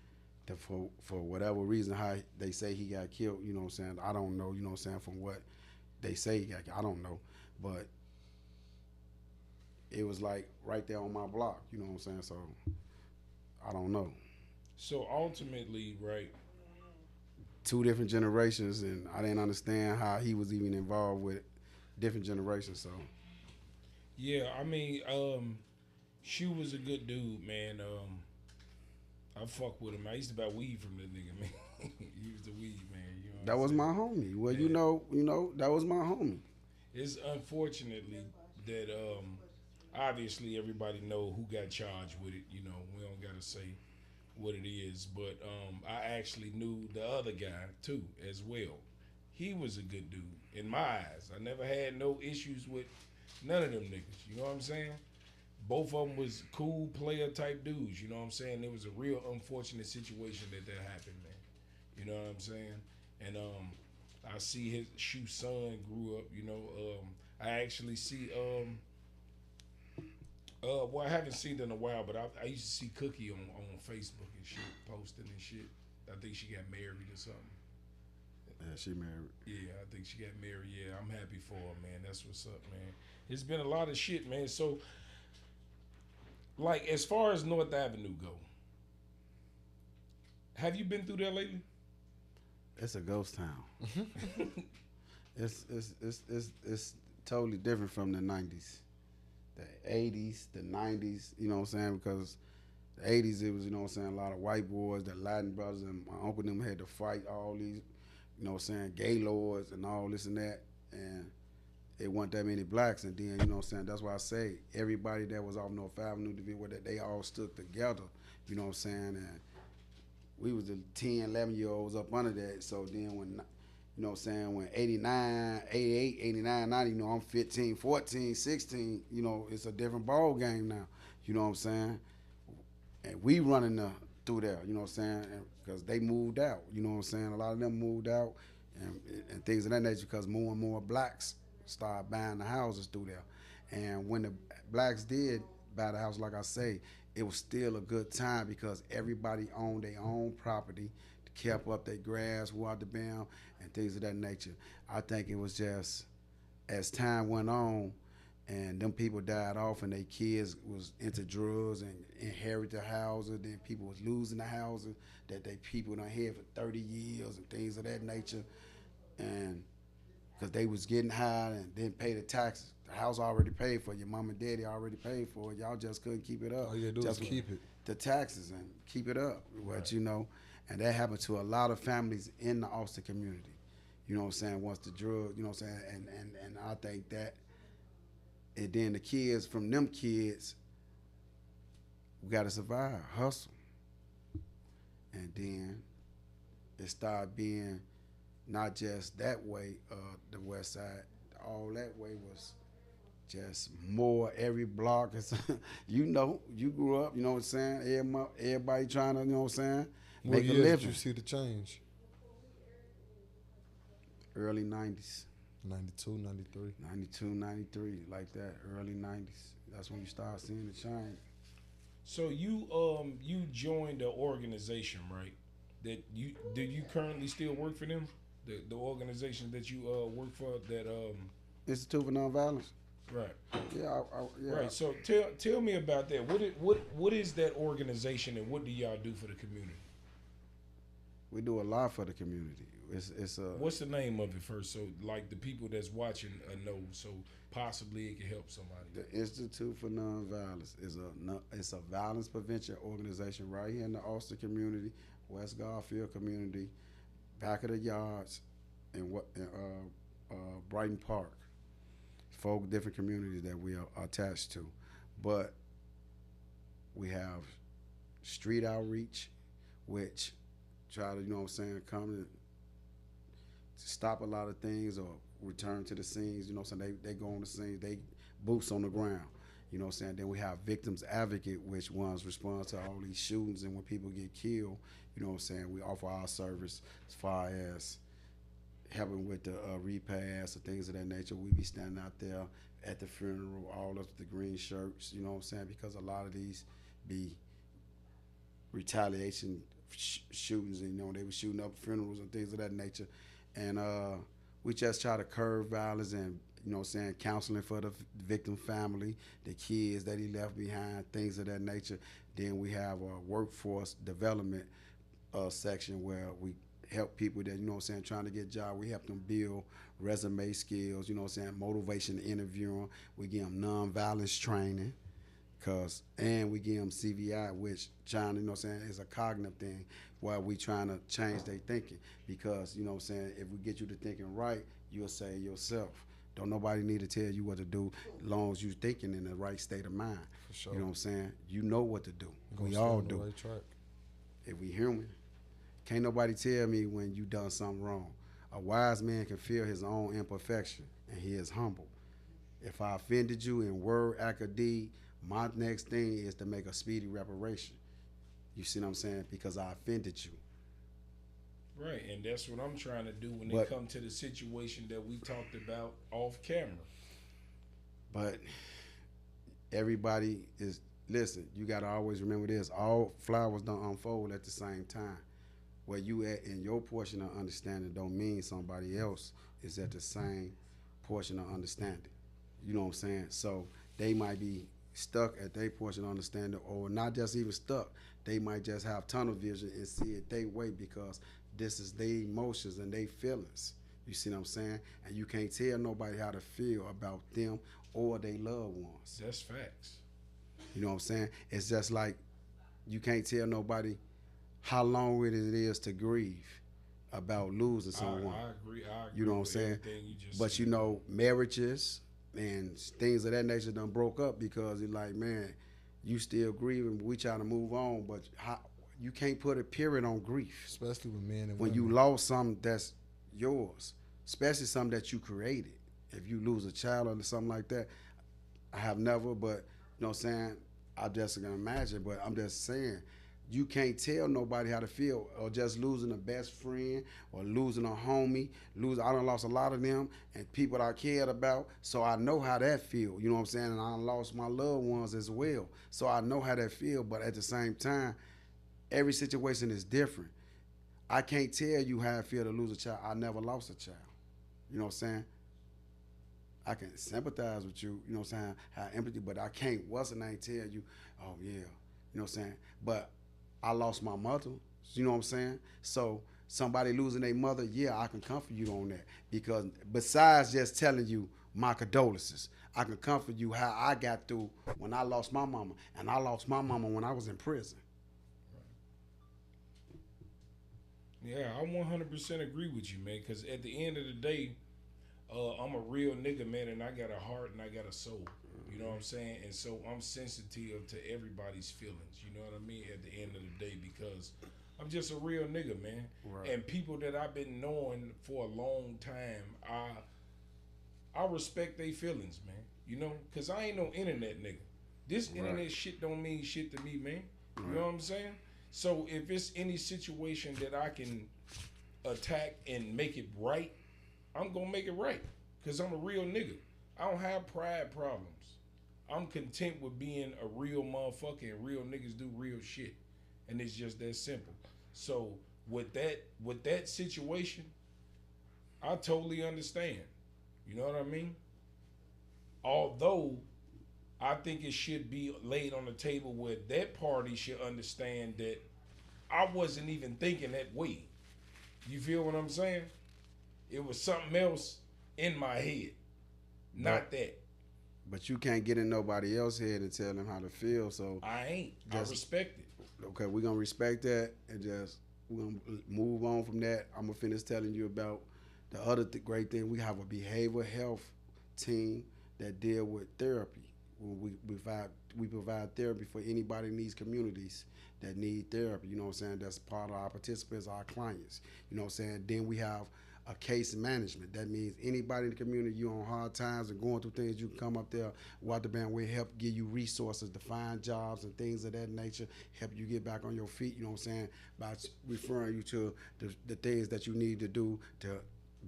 for whatever reason, how they say he got killed, you know what I'm saying, I don't know, you know what I'm saying, from what they say he got killed, I don't know. But it was like right there on my block, you know what I'm saying, so I don't know. So ultimately, right, 2 different generations, and I didn't understand how he was even involved with different generations. So yeah, I mean, Shoe was a good dude, man. I fuck with him. I used to buy weed from that nigga, man. He was the weed man. You know that was my homie. Well, yeah. you know, that was my homie. It's unfortunately that obviously everybody know who got charged with it. You know, we don't gotta say what it is, but I actually knew the other guy too as well. He was a good dude in my eyes. I never had no issues with none of them niggas. You know what I'm saying? Both of them was cool player type dudes. You know what I'm saying? It was a real unfortunate situation that happened, man. You know what I'm saying? And I see his Shoe son grew up. You know, I actually see well, I haven't seen it in a while, but I used to see Cookie on Facebook and shit, posting and shit. I think she got married or something. Yeah, she married. Yeah, I think she got married. Yeah, I'm happy for her, man. That's what's up, man. It's been a lot of shit, man. So, like, as far as North Avenue go, Have you been through there lately? It's a ghost town. It's totally different from the 90s, the 80s, the 90s. You know what I'm saying? Because the 80s, it was, you know what I'm saying, a lot of white boys, the Latin brothers, and my uncle and them had to fight all these, you know what I'm saying, gay lords and all this and that, and it wasn't that many blacks. And then, you know what I'm saying, that's why I say everybody that was off North Avenue, they all stood together, you know what I'm saying, and we was the 10, 11-year-olds up under that. So then when, you know what I'm saying, when 89, 88, 89, 90, you know, I'm 15, 14, 16, you know, it's a different ball game now, you know what I'm saying? And we running through there, you know what I'm saying, because they moved out, you know what I'm saying? A lot of them moved out and things of that nature because more and more blacks started buying the houses through there. And when the blacks did buy the house, like I say, it was still a good time because everybody owned their own property, kept up their grass, watered the bam, and things of that nature. I think it was just, as time went on, and them people died off and their kids was into drugs and inherited the houses, then people was losing the houses that they people done had for 30 years and things of that nature. And because they was getting high and didn't pay the taxes. The house already paid for it. Your mom and daddy already paid for it. Y'all just couldn't keep it up. All you gotta do just is keep it. The taxes and keep it up. Right. But, you know, and that happened to a lot of families in the Austin community. You know what I'm saying? Once the drug, you know what I'm saying? And I think that, and then the kids, from them kids, we got to survive, hustle. And then it started being not just that way, the west side, all that way was just more every block. You know, you grew up, you know what I'm saying? Everybody trying to, you know what I'm saying, What make a year did living. you see the change? Early 90s. 92, 93. 92, 93, like that, early 90s. That's when you start seeing the change. So you joined the organization, right? Do you currently still work for them? The organization that you work for, that Institute for Nonviolence. right. Yeah, yeah. Right. So tell me about that. What is that organization and what do y'all do for the community? We do a lot for the community. It's a. What's the name of it first? So like the people that's watching know, so possibly it can help somebody. The Institute for Nonviolence it's a violence prevention organization right here in the Austin community, West Garfield community, back of the yards, and Brighton Park. 4 different communities that we are attached to, but we have street outreach, which try to, you know what I'm saying, come to stop a lot of things or return to the scenes. You know what I'm saying? They go on the scenes, they boots on the ground. You know what I'm saying? Then we have victims advocate, which ones respond to all these shootings, and when people get killed, you know what I'm saying, we offer our service as far as helping with the repast or things of that nature. We be standing out there at the funeral, all of the green shirts, you know what I'm saying, because a lot of these be retaliation shootings, and, you know, they were shooting up funerals and things of that nature. And we just try to curb violence and, you know what I'm saying, counseling for the victim family, the kids that he left behind, things of that nature. Then we have a workforce development section where we help people that, you know what I'm saying, trying to get jobs. We help them build resume skills, you know what I'm saying, motivation interviewing. We give them nonviolence training, and we give them CVI, which trying to, you know what I'm saying, is a cognitive thing while we trying to change their thinking. Because, you know what I'm saying, if we get you to thinking right, you'll say yourself. Don't nobody need to tell you what to do as long as you're thinking in the right state of mind. For sure. You know what I'm saying? You know what to do. Gonna We stay all on the do. right track. If we human, can't nobody tell me when you done something wrong. A wise man can feel his own imperfection, and he is humble. If I offended you in word, act, or deed, my next thing is to make a speedy reparation. You see what I'm saying? Because I offended you. Right, and that's what I'm trying to do when they come to the situation that we talked about off camera. But everybody is, listen, you got to always remember this. All flowers don't unfold at the same time. Where you at in your portion of understanding don't mean somebody else is at the same portion of understanding. You know what I'm saying? So they might be stuck at their portion of understanding, or not just even stuck. They might just have tunnel vision and see it their way because this is their emotions and their feelings. You see what I'm saying? And you can't tell nobody how to feel about them or their loved ones. That's facts. You know what I'm saying? It's just like you can't tell nobody how long it is to grieve about losing someone. I agree. You know what I'm saying? But you know, marriages and things of that nature done broke up because it's like, man, you still grieving, we trying to move on, but you can't put a period on grief. Especially with men and when women. you lost something that's yours, especially something that you created. If you lose a child or something like that, I have never, but you know what I'm saying? I just can imagine, but I'm just saying, you can't tell nobody how to feel, or just losing a best friend or losing a homie. I done lost a lot of them and people that I cared about, so I know how that feel. You know what I'm saying? And I done lost my loved ones as well, so I know how that feel. But at the same time, every situation is different. I can't tell you how I feel to lose a child. I never lost a child. You know what I'm saying? I can sympathize with you, you know what I'm saying, have empathy, but I can't, what's the name, tell you, oh yeah, you know what I'm saying? But I lost my mother, you know what I'm saying? So somebody losing their mother, yeah, I can comfort you on that. Because besides just telling you my condolences, I can comfort you how I got through when I lost my mama. And I lost my mama when I was in prison. Yeah, I 100% agree with you, man, because at the end of the day, I'm a real nigga, man, and I got a heart and I got a soul. You know what I'm saying? And so I'm sensitive to everybody's feelings. You know what I mean? At the end of the day, because I'm just a real nigga, man. Right. And people that I've been knowing for a long time, I respect their feelings, man. You know, because I ain't no internet nigga. This internet shit don't mean shit to me, man. You know what I'm saying? So if it's any situation that I can attack and make it right, I'm gonna make it right, cause I'm a real nigga. I don't have pride problems. I'm content with being a real motherfucker, and real niggas do real shit, and it's just that simple. So with that situation, I totally understand. You know what I mean? Although I think it should be laid on the table where that party should understand that I wasn't even thinking that way. You feel what I'm saying? It was something else in my head, not that. But you can't get in nobody else's head and tell them how to feel. So I ain't. I respect it. Okay, we're gonna respect that and we're gonna move on from that. I'm gonna finish telling you about the other great thing. We have a behavioral health team that deal with therapy. We provide therapy for anybody in these communities that need therapy. You know what I'm saying? That's part of our participants, our clients. You know what I'm saying? Then we have a case management. That means anybody in the community, you on hard times and going through things, you can come up there, Water Band will help give you resources to find jobs and things of that nature, help you get back on your feet, you know what I'm saying, by referring you to the things that you need to do to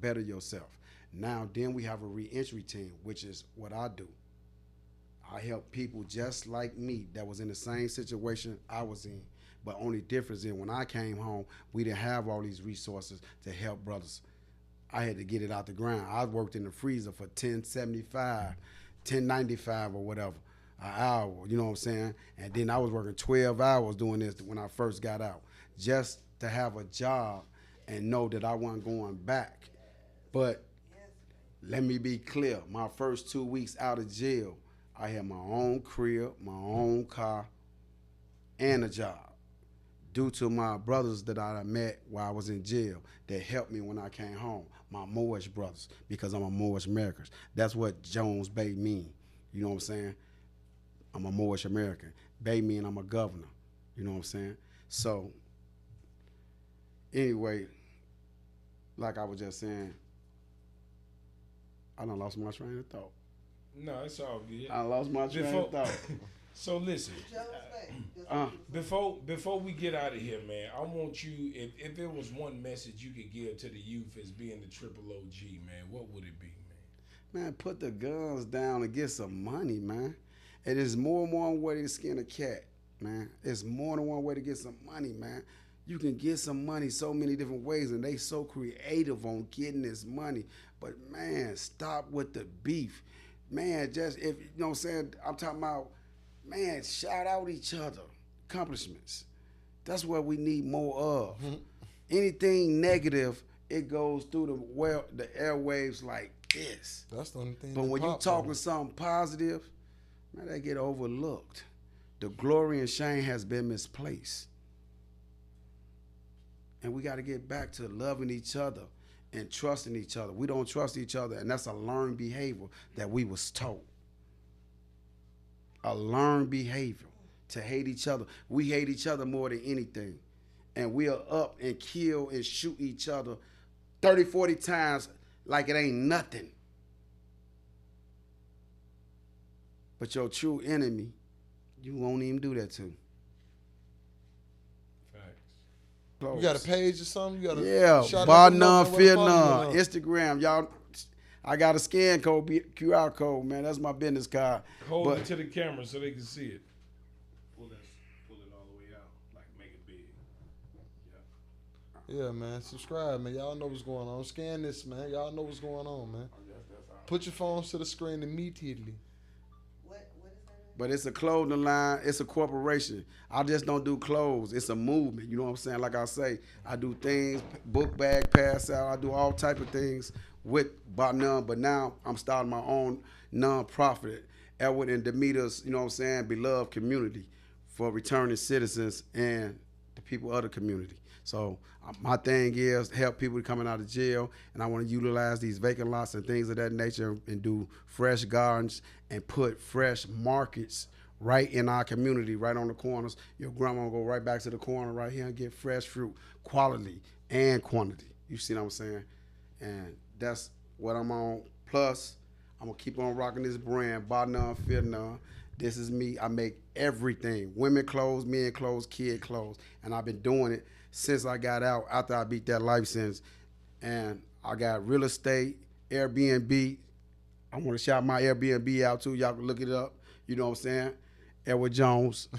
better yourself. Now, then we have a reentry team, which is what I do. I help people just like me that was in the same situation I was in. But only difference is when I came home, we didn't have all these resources to help brothers. I had to get it out the ground. I worked in the freezer for $10.75, $10.95 or whatever, an hour, you know what I'm saying? And then I was working 12 hours doing this when I first got out, just to have a job and know that I wasn't going back. But let me be clear, my first 2 weeks out of jail, I had my own crib, my own car, and a job. Due to my brothers that I met while I was in jail that helped me when I came home, my Moorish brothers, because I'm a Moorish American. That's what Jones Bay mean. You know what I'm saying? I'm a Moorish American. Bay mean I'm a governor. You know what I'm saying? So, anyway, like I was just saying, I done lost my train of thought. No, it's all good. I lost my train of thought. So listen, before we get out of here, man, I want you, if there was one message you could give to the youth as being the triple OG, man, what would it be, man? Man, put the guns down and get some money, man. It is more than one way to skin a cat, man. It's more than one way to get some money, man. You can get some money so many different ways, and they so creative on getting this money. But, man, stop with the beef. Man, just, if you know what I'm saying, I'm talking about man, shout out each other. Accomplishments. That's what we need more of. Anything negative, it goes through the airwaves like this. That's the only thing. But when you talking something positive, man, they get overlooked. The glory and shame has been misplaced. And we got to get back to loving each other and trusting each other. We don't trust each other, and that's a learned behavior that we was taught. A learned behavior to hate each other. We hate each other more than anything. And we are up and kill and shoot each other 30, 40 times like it ain't nothing. But your true enemy, you won't even do that to. Facts. You got a page or something? You got Barnonefearnone. Instagram, y'all. I got a scan code, QR code, man. That's my business card. Hold it to the camera so they can see it. Pull it all the way out, like make it big. Yeah, man. Subscribe, man. Y'all know what's going on. Scan this, man. Y'all know what's going on, man. Put your phones to the screen immediately. What is that? But it's a clothing line. It's a corporation. I just don't do clothes. It's a movement. You know what I'm saying? Like I say, I do things, book bag, pass out. I do all type of things with Barnonefearnone. But now I'm starting my own non-profit, Edward and Demeter's, you know what I'm saying, beloved community for returning citizens and the people of the community. So my thing is help people coming out of jail, and I want to utilize these vacant lots and things of that nature and do fresh gardens and put fresh markets right in our community, right on the corners. Your grandma will go right back to the corner right here and get fresh fruit, quality and quantity. You see what I'm saying? And that's what I'm on. Plus, I'm going to keep on rocking this brand, Barnonefearnone. This is me. I make everything. Women clothes, men clothes, kid clothes. And I've been doing it since I got out, after I beat that life sentence. And I got real estate, Airbnb. I want to shout my Airbnb out too. Y'all can look it up. You know what I'm saying? Edward Jones.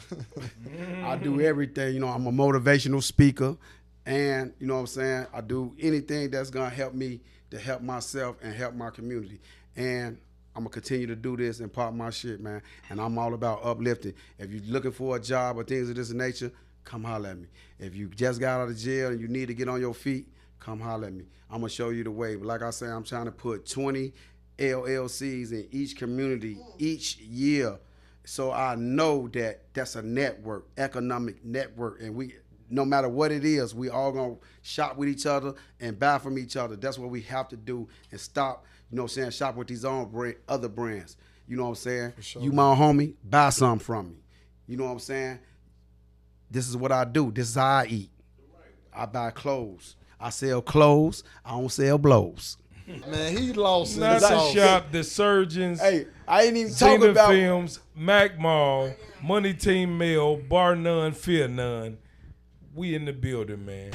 I do everything. You know, I'm a motivational speaker. And, you know what I'm saying, I do anything that's going to help me to help myself and help my community. And I'm going to continue to do this and pop my shit, man. And I'm all about uplifting. If you're looking for a job or things of this nature, come holler at me. If you just got out of jail and you need to get on your feet, come holler at me. I'm going to show you the way. But like I say, I'm trying to put 20 LLCs in each community each year. So I know that that's a network, economic network. And we, no matter what it is, we all going to shop with each other and buy from each other. That's what we have to do and stop, you know what I'm saying, shop with these other brands. You know what I'm saying? Sure. You my homie, buy something from me. You know what I'm saying? This is what I do. This is how I eat. I buy clothes. I sell clothes. I don't sell blows. Man, he lost in Not the the sauce. shop, the surgeons. Hey, I ain't even Zena talking about Films, Mac Mall, Money Team Mail, Barnonefearnone. We in the building, man.